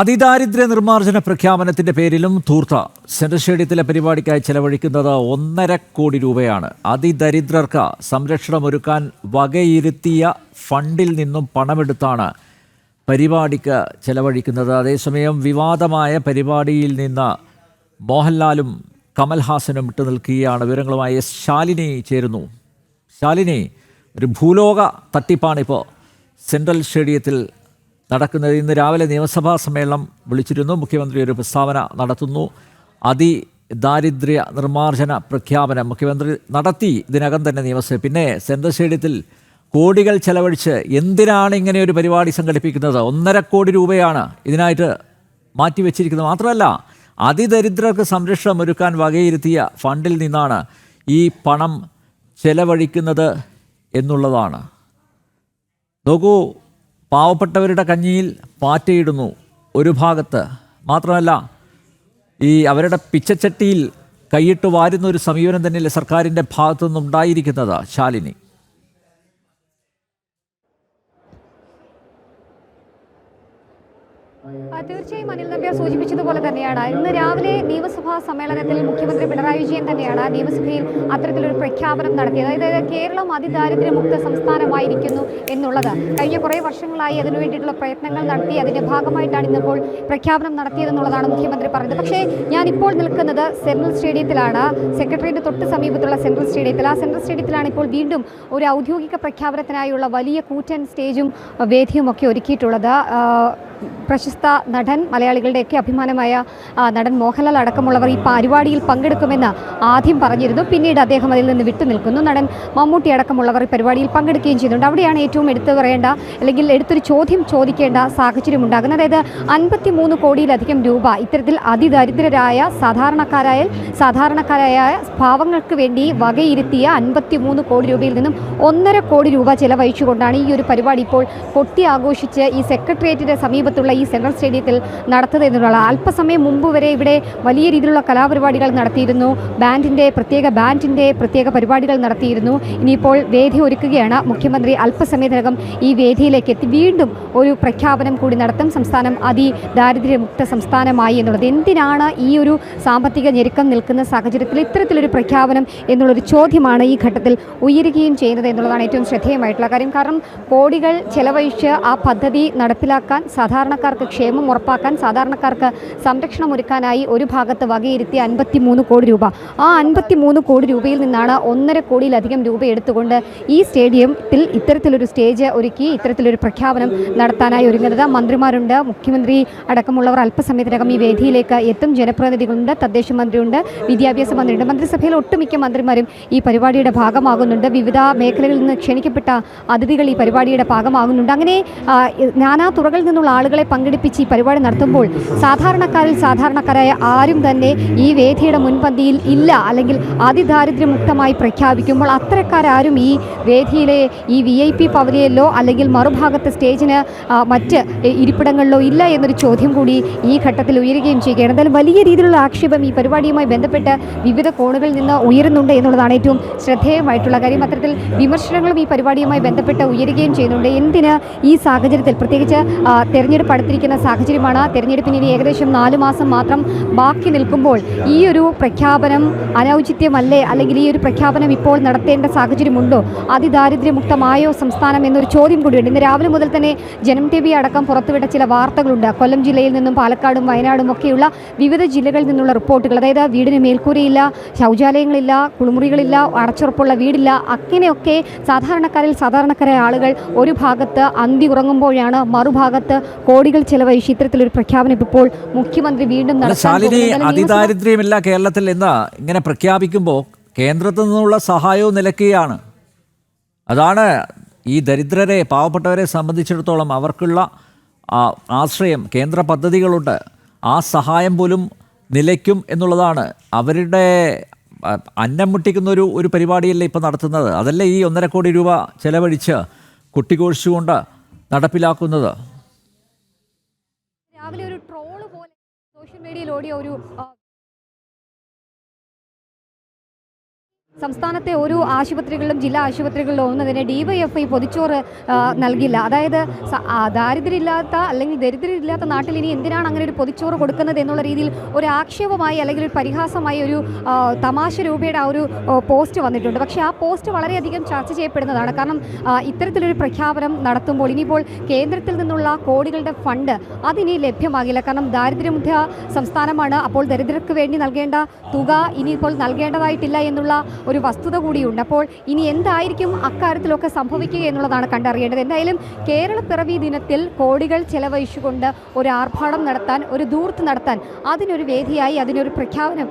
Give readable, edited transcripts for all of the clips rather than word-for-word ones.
അതിദാരിദ്ര്യ നിർമ്മാർജ്ജന പ്രഖ്യാപനത്തിന്റെ പേരിലും ധൂർത്ത സെൻട്രൽ സ്റ്റേഡിയത്തിലെ പരിപാടിക്കായി ചെലവഴിക്കുന്നത് 1.5 കോടി രൂപയാണ്. അതിദരിദ്രർക്ക് സംരക്ഷണമൊരുക്കാൻ വകയിരുത്തിയ ഫണ്ടിൽ നിന്നും പണമെടുത്താണ് പരിപാടിക്ക് ചെലവഴിക്കുന്നത്. അതേസമയം വിവാദമായ പരിപാടിയിൽ നിന്ന് മോഹൻലാലും കമൽഹാസനും വിട്ടുനിൽക്കുകയാണ്. വിവരങ്ങളുമായി എസ് ശാലിനി ചേരുന്നു. ശാലിനി, ഒരു ഭൂലോക തട്ടിപ്പാണിപ്പോൾ സെൻട്രൽ സ്റ്റേഡിയത്തിൽ നടക്കുന്നത്. ഇന്ന് രാവിലെ നിയമസഭാ സമ്മേളനം വിളിച്ചിരുന്നു. മുഖ്യമന്ത്രി ഒരു പ്രസ്താവന നടത്തുന്നു. അതിദാരിദ്ര്യ നിർമ്മാർജ്ജന പ്രഖ്യാപനം മുഖ്യമന്ത്രി നടത്തി ഇതിനകം തന്നെ നിയമസഭ. പിന്നെ സെൻട്രൽ സ്റ്റേഡിയത്തിൽ കോടികൾ ചെലവഴിച്ച് എന്തിനാണ് ഇങ്ങനെ ഒരു പരിപാടി സംഘടിപ്പിക്കുന്നത്? 1.5 കോടി രൂപയാണ് ഇതിനായിട്ട് മാറ്റിവെച്ചിരിക്കുന്നത്. മാത്രമല്ല, അതിദരിദ്രർക്ക് സംരക്ഷണം ഒരുക്കാൻ വകയിരുത്തിയ ഫണ്ടിൽ നിന്നാണ് ഈ പണം ചെലവഴിക്കുന്നത് എന്നുള്ളതാണ്. നോക്കൂ, പാവപ്പെട്ടവരുടെ കഞ്ഞിയിൽ പാറ്റയിടുന്നു ഒരു ഭാഗത്ത്. മാത്രമല്ല, ഈ അവരുടെ പിച്ചച്ചട്ടിയിൽ കൈയിട്ട് വാരുന്ന ഒരു സമീപനം തന്നെയല്ലേ സർക്കാരിൻ്റെ ഭാഗത്തുനിന്നുണ്ടായിരിക്കുന്നത് ശാലിനി? തീർച്ചയായും അനിൽ നമ്പ്യാർ സൂചിപ്പിച്ചതുപോലെ തന്നെയാണ് ഇന്ന് രാവിലെ നിയമസഭാ സമ്മേളനത്തിൽ മുഖ്യമന്ത്രി പിണറായി വിജയൻ തന്നെയാണ് നിയമസഭയിൽ അത്തരത്തിലൊരു പ്രഖ്യാപനം നടത്തിയത്. അതായത് കേരളം അതിദാരിദ്ര്യമുക്ത സംസ്ഥാനമായിരിക്കുന്നു എന്നുള്ളത് കഴിഞ്ഞ കുറേ വർഷങ്ങളായി അതിനു വേണ്ടിയിട്ടുള്ള പ്രയത്നങ്ങൾ നടത്തി അതിൻ്റെ ഭാഗമായിട്ടാണ് ഇന്നിപ്പോൾ പ്രഖ്യാപനം നടത്തിയതെന്നുള്ളതാണ് മുഖ്യമന്ത്രി പറഞ്ഞത്. പക്ഷേ ഞാനിപ്പോൾ നിൽക്കുന്നത് സെൻട്രൽ സ്റ്റേഡിയത്തിലാണ്, സെക്രട്ടറിയുടെ തൊട്ട് സമീപത്തുള്ള സെൻട്രൽ സ്റ്റേഡിയത്തിൽ. ആ സെൻട്രൽ സ്റ്റേഡിയത്തിലാണ് ഇപ്പോൾ വീണ്ടും ഒരു ഔദ്യോഗിക പ്രഖ്യാപനത്തിനായുള്ള വലിയ കൂറ്റൻ സ്റ്റേജും വേദിയും ഒക്കെ ഒരുക്കിയിട്ടുള്ളത്. പ്രശസ്ത നടൻ, മലയാളികളുടെയൊക്കെ അഭിമാനമായ നടൻ മോഹൻലാൽ അടക്കമുള്ളവർ ഈ പരിപാടിയിൽ പങ്കെടുക്കുമെന്ന് ആദ്യം പറഞ്ഞിരുന്നു. പിന്നീട് അദ്ദേഹം അതിൽ നിന്ന് വിട്ടുനിൽക്കുന്നു. നടൻ മമ്മൂട്ടി അടക്കമുള്ളവർ ഈ പരിപാടിയിൽ പങ്കെടുക്കുകയും ചെയ്യുന്നുണ്ട്. അവിടെയാണ് ഏറ്റവും എടുത്തു പറയേണ്ട അല്ലെങ്കിൽ എടുത്തൊരു ചോദ്യം ചോദിക്കേണ്ട സാഹചര്യം ഉണ്ടാകുന്നത്. അതായത് 53 കോടിയിലധികം രൂപ ഇത്തരത്തിൽ അതിദരിദ്രരായ സാധാരണക്കാരായ പാവങ്ങൾക്ക് വേണ്ടി വകയിരുത്തിയ 53 കോടി രൂപയിൽ നിന്നും 1.5 കോടി രൂപ ചെലവഴിച്ചുകൊണ്ടാണ് ഈ ഒരു പരിപാടി ഇപ്പോൾ കൊട്ടി ആഘോഷിച്ച് ഈ സെക്രട്ടേറിയറ്റിന്റെ സമീപത്തുള്ള ഈ സെൻട്രൽ സ്റ്റേഡിയത്തിൽ നടത്തുന്നത് എന്നുള്ള. അല്പസമയം മുമ്പ് വരെ ഇവിടെ വലിയ രീതിയിലുള്ള കലാപരിപാടികൾ നടത്തിയിരുന്നു. ബാൻഡിൻ്റെ പ്രത്യേക പരിപാടികൾ നടത്തിയിരുന്നു. ഇനിയിപ്പോൾ വേദി ഒരുക്കുകയാണ്. മുഖ്യമന്ത്രി അല്പസമയത്തിനകം ഈ വേദിയിലേക്ക് എത്തി വീണ്ടും ഒരു പ്രഖ്യാപനം കൂടി നടത്തും. സംസ്ഥാനം അതിദാരിദ്ര്യമുക്ത സംസ്ഥാനമായി എന്നുള്ളത്. എന്തിനാണ് ഈ ഒരു സാമ്പത്തിക ഞെരുക്കം നിൽക്കുന്ന സാഹചര്യത്തിൽ ഇത്തരത്തിലൊരു പ്രഖ്യാപനം എന്നുള്ളൊരു ചോദ്യമാണ് ഈ ഘട്ടത്തിൽ ഉയരുകയും ചെയ്യുന്നത് എന്നുള്ളതാണ് ഏറ്റവും ശ്രദ്ധേയമായിട്ടുള്ള കാര്യം. കാരണം കോടികൾ ചെലവഴിച്ച് ആ പദ്ധതി നടപ്പിലാക്കാൻ, സാധാരണക്കാർക്ക് ക്ഷേമം ഉറപ്പാക്കാൻ, സാധാരണക്കാർക്ക് സംരക്ഷണം ഒരുക്കാനായി ഒരു ഭാഗത്ത് വകയിരുത്തിയ 53 കോടി രൂപ, ആ 53 കോടി രൂപയിൽ നിന്നാണ് 1.5 കോടിയിലധികം രൂപ എടുത്തുകൊണ്ട് ഈ സ്റ്റേഡിയത്തിൽ ഇത്തരത്തിലൊരു സ്റ്റേജ് ഒരുക്കി ഇത്തരത്തിലൊരു പ്രഖ്യാപനം നടത്താനായി ഒരുങ്ങുന്നത്. മന്ത്രിമാരുണ്ട്, മുഖ്യമന്ത്രി അടക്കമുള്ളവർ അല്പസമയത്തിനകം ഈ വേദിയിലേക്ക് എത്തും. ജനപ്രതിനിധികളുണ്ട്, തദ്ദേശ മന്ത്രിയുണ്ട്, വിദ്യാഭ്യാസ മന്ത്രിയുണ്ട്. മന്ത്രിസഭയിൽ ഒട്ടുമിക്ക മന്ത്രിമാരും ഈ പരിപാടിയുടെ ഭാഗമാകുന്നുണ്ട്. വിവിധ മേഖലകളിൽ നിന്ന് ക്ഷണിക്കപ്പെട്ട അതിഥികൾ ഈ പരിപാടിയുടെ ഭാഗമാകുന്നുണ്ട്. അങ്ങനെ നാനാ തുറകളിൽ നിന്നുള്ള ആളുകളെ പങ്കെടുപ്പിച്ച് ഈ പരിപാടി നടത്തുമ്പോൾ സാധാരണക്കാരായ ആരും തന്നെ ഈ വേദിയുടെ മുൻപന്തിയിൽ ഇല്ല, അല്ലെങ്കിൽ അതിദാരിദ്ര്യമുക്തമായി പ്രഖ്യാപിക്കുമ്പോൾ അത്തരക്കാരും ഈ വേദിയിലെ ഈ VIP പവലിയനിലോ അല്ലെങ്കിൽ മറുഭാഗത്ത് സ്റ്റേജിന് മറ്റ് ഇരിപ്പിടങ്ങളിലോ ഇല്ല എന്നൊരു ചോദ്യം കൂടി ഈ ഘട്ടത്തിൽ ഉയരുകയും ചെയ്യുകയാണ്. എന്തായാലും വലിയ രീതിയിലുള്ള ആക്ഷേപം ഈ പരിപാടിയുമായി ബന്ധപ്പെട്ട് വിവിധ കോണുകളിൽ നിന്ന് ഉയരുന്നുണ്ട് എന്നുള്ളതാണ് ഏറ്റവും ശ്രദ്ധേയമായിട്ടുള്ള കാര്യം. അത്തരത്തിൽ വിമർശനങ്ങളും ഈ പരിപാടിയുമായി ബന്ധപ്പെട്ട് ഉയരുകയും ചെയ്യുന്നുണ്ട്. എന്തിന് ഈ സാഹചര്യത്തിൽ, പ്രത്യേകിച്ച് തെരഞ്ഞെടുപ്പ് അടുത്തിരിക്കുന്ന സാഹചര്യമാണ്. തെരഞ്ഞെടുപ്പിന് ഇനി ഏകദേശം 4 മാസം മാത്രം ബാക്കി നിൽക്കുമ്പോൾ ഈ ഒരു പ്രഖ്യാപനം അനൗചിത്യമല്ലേ, അല്ലെങ്കിൽ ഈ ഒരു പ്രഖ്യാപനം ഇപ്പോൾ നടത്തേണ്ട സാഹചര്യമുണ്ടോ? അതിദാരിദ്ര്യമുക്തമായോ സംസ്ഥാനം എന്നൊരു ചോദ്യം കൂടിയുണ്ട്. ഇന്ന് രാവിലെ മുതൽ തന്നെ ജനം TV അടക്കം പുറത്തുവിട്ട ചില വാർത്തകളുണ്ട്. കൊല്ലം ജില്ലയിൽ നിന്നും പാലക്കാടും വയനാടും ഒക്കെയുള്ള വിവിധ ജില്ലകളിൽ നിന്നുള്ള റിപ്പോർട്ടുകൾ. അതായത് വീടിന് മേൽക്കൂരയില്ല, ശൗചാലയങ്ങളില്ല, കുളിമുറികളില്ല, അടച്ചുറപ്പുള്ള വീടില്ല. അങ്ങനെയൊക്കെ സാധാരണക്കാരായ ആളുകൾ ഒരു ഭാഗത്ത് അന്തി ഉറങ്ങുമ്പോഴാണ് മറുഭാഗത്ത് കോടികൾ ചെലവഴിച്ച് ഇത്തരത്തിലൊരു പ്രഖ്യാപനം ഇപ്പോൾ മുഖ്യമന്ത്രി വീണ്ടും അതിദാരിദ്ര്യമില്ല കേരളത്തിൽ എന്ന് ഇങ്ങനെ പ്രഖ്യാപിക്കുമ്പോൾ കേന്ദ്രത്തിൽ നിന്നുള്ള സഹായവും നിലയ്ക്കുകയാണ്. അതാണ് ഈ ദരിദ്രരെ, പാവപ്പെട്ടവരെ സംബന്ധിച്ചിടത്തോളം അവർക്കുള്ള ആശ്രയം. കേന്ദ്ര പദ്ധതികളുണ്ട്, ആ സഹായം പോലും നിലയ്ക്കും എന്നുള്ളതാണ്. അവരുടെ അന്നം മുട്ടിക്കുന്ന ഒരു പരിപാടിയല്ലേ ഇപ്പോൾ നടത്തുന്നത്. അതല്ലേ ഈ 1.5 കോടി രൂപ ചെലവഴിച്ച് കുട്ടിഘോഷിച്ചുകൊണ്ട് നടപ്പിലാക്കുന്നത്. രാവിലെ ഒരു ട്രോള് പോലെ സോഷ്യൽ മീഡിയയിൽ ഓടിയ ഒരു സംസ്ഥാനത്തെ ഓരോ ആശുപത്രികളിലും ജില്ലാ ആശുപത്രികളിലും ഒന്നതിന് DYFI പൊതിച്ചോറ് നൽകില്ല. അതായത് ദാരിദ്ര്യമില്ലാത്ത അല്ലെങ്കിൽ ദരിദ്രരില്ലാത്ത നാട്ടിൽ ഇനി എന്തിനാണ് അങ്ങനെ ഒരു പൊതിച്ചോറ് കൊടുക്കുന്നത് എന്നുള്ള രീതിയിൽ ഒരു ആക്ഷേപമായി അല്ലെങ്കിൽ ഒരു പരിഹാസമായി ഒരു തമാശ രൂപയുടെ ആ ഒരു പോസ്റ്റ് വന്നിട്ടുണ്ട്. പക്ഷേ ആ പോസ്റ്റ് വളരെയധികം ചർച്ച ചെയ്യപ്പെടുന്നതാണ്. കാരണം ഇത്തരത്തിലൊരു പ്രഖ്യാപനം നടത്തുമ്പോൾ ഇനിയിപ്പോൾ കേന്ദ്രത്തിൽ നിന്നുള്ള കോടികളുടെ ഫണ്ട് അതിനി ലഭ്യമാകില്ല. കാരണം ദാരിദ്ര്യമുക്ത സംസ്ഥാനമാണ്. അപ്പോൾ ദരിദ്രർക്ക് വേണ്ടി നൽകേണ്ട തുക ഇനിയിപ്പോൾ നൽകേണ്ടതായിട്ടില്ല എന്നുള്ള ഒരു വസ്തുത കൂടിയുണ്ട്. അപ്പോൾ ഇനി എന്തായിരിക്കും അക്കാര്യത്തിലൊക്കെ സംഭവിക്കുക എന്നുള്ളതാണ് കണ്ടറിയേണ്ടത്. എന്തായാലും കേരള പിറവി ദിനത്തിൽ കോടികൾ ചെലവഴിച്ചുകൊണ്ട് ഒരു ആർഭാടം നടത്താൻ, ഒരു ധൂർത്ത് നടത്താൻ അതിനൊരു വേദിയായി, അതിനൊരു പ്രഖ്യാപനം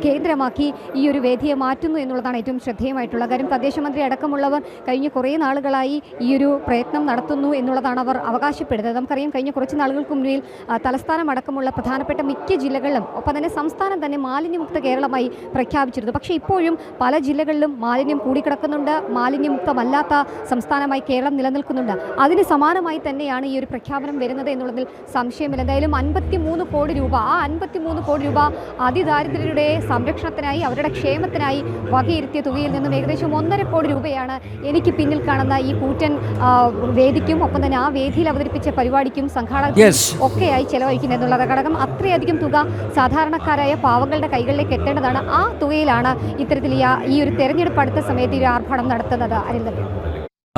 കേന്ദ്രമാക്കി ഈ ഒരു വേദിയെ മാറ്റുന്നു എന്നുള്ളതാണ് ഏറ്റവും ശ്രദ്ധേയമായിട്ടുള്ള കാര്യം. തദ്ദേശ മന്ത്രി അടക്കമുള്ളവർ കഴിഞ്ഞ കുറേ നാളുകളായി ഈ ഒരു പ്രയത്നം നടത്തുന്നു എന്നുള്ളതാണ് അവർ അവകാശപ്പെടുന്നത്. നമുക്കറിയാം, കഴിഞ്ഞ കുറച്ച് നാളുകൾക്ക് മുന്നിൽ തലസ്ഥാനം അടക്കമുള്ള പ്രധാനപ്പെട്ട മിക്ക ജില്ലകളിലും ഒപ്പം തന്നെ സംസ്ഥാനം തന്നെ മാലിന്യമുക്ത കേരളമായി പ്രഖ്യാപിച്ചിരുന്നു. പക്ഷേ ഇപ്പോഴും പല ജില്ലകളിലും മാലിന്യം കൂടിക്കിടക്കുന്നുണ്ട്. മാലിന്യമുക്തമല്ലാത്ത സംസ്ഥാനമായി കേരളം നിലനിൽക്കുന്നുണ്ട്. അതിന് സമാനമായി തന്നെയാണ് ഈ ഒരു പ്രഖ്യാപനം വരുന്നത് എന്നുള്ളതിൽ സംശയമില്ല. എന്തായാലും 53 കോടി രൂപ, ആ 53 കോടി രൂപ അതിദാരിദ്ര്യരുടെ സംരക്ഷണത്തിനായി, അവരുടെ ക്ഷേമത്തിനായി വകയിരുത്തിയ തുകയിൽ നിന്നും ഏകദേശം 1.5 കോടി രൂപയാണ് എനിക്ക് പിന്നിൽ കാണുന്ന ഈ കൂറ്റൻ വേദിക്കും ഒപ്പം തന്നെ ആ വേദിയിൽ അവതരിപ്പിച്ച പരിപാടിക്കും സംഘാടകർക്കും ഒക്കെയായി ചെലവഴിക്കുന്നത് എന്നുള്ള ഘടകം. അത്രയധികം തുക സാധാരണക്കാരായ പാവങ്ങളുടെ കൈകളിലേക്ക് എത്തേണ്ടതാണ്. ആ തുകയിലാണ് ഇത്തരത്തിൽ ഈ ഒരു തെരഞ്ഞെടുപ്പ് അടുത്ത സമയത്ത് ഈ ഒരു ആർഭാടം നടത്തുന്നത്.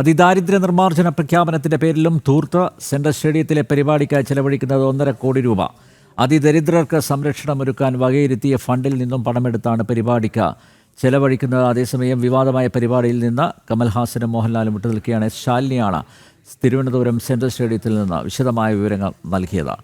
അതിദാരിദ്ര്യ നിർമ്മാർജ്ജന പ്രഖ്യാപനത്തിന്റെ പേരിലും ധൂർത്ത് സെൻട്രൽ സ്റ്റേഡിയത്തിലെ പരിപാടിക്കായി ചെലവഴിക്കുന്നത് 1.5 കോടി രൂപ. അതിദരിദ്രർക്ക് സംരക്ഷണമൊരുക്കാൻ വകയിരുത്തിയ ഫണ്ടിൽ നിന്നും പണമെടുത്താണ് പരിപാടിക്ക് ചെലവഴിക്കുന്നത്. അതേസമയം വിവാദമായ പരിപാടിയിൽ നിന്ന് കമൽഹാസനും മോഹൻലാലും വിട്ടുനിൽക്കുകയാണ്. ശാലിനിയാണ് തിരുവനന്തപുരം സെൻട്രൽ സ്റ്റേഡിയത്തിൽ നിന്ന് വിശദമായ വിവരങ്ങൾ നൽകിയത്.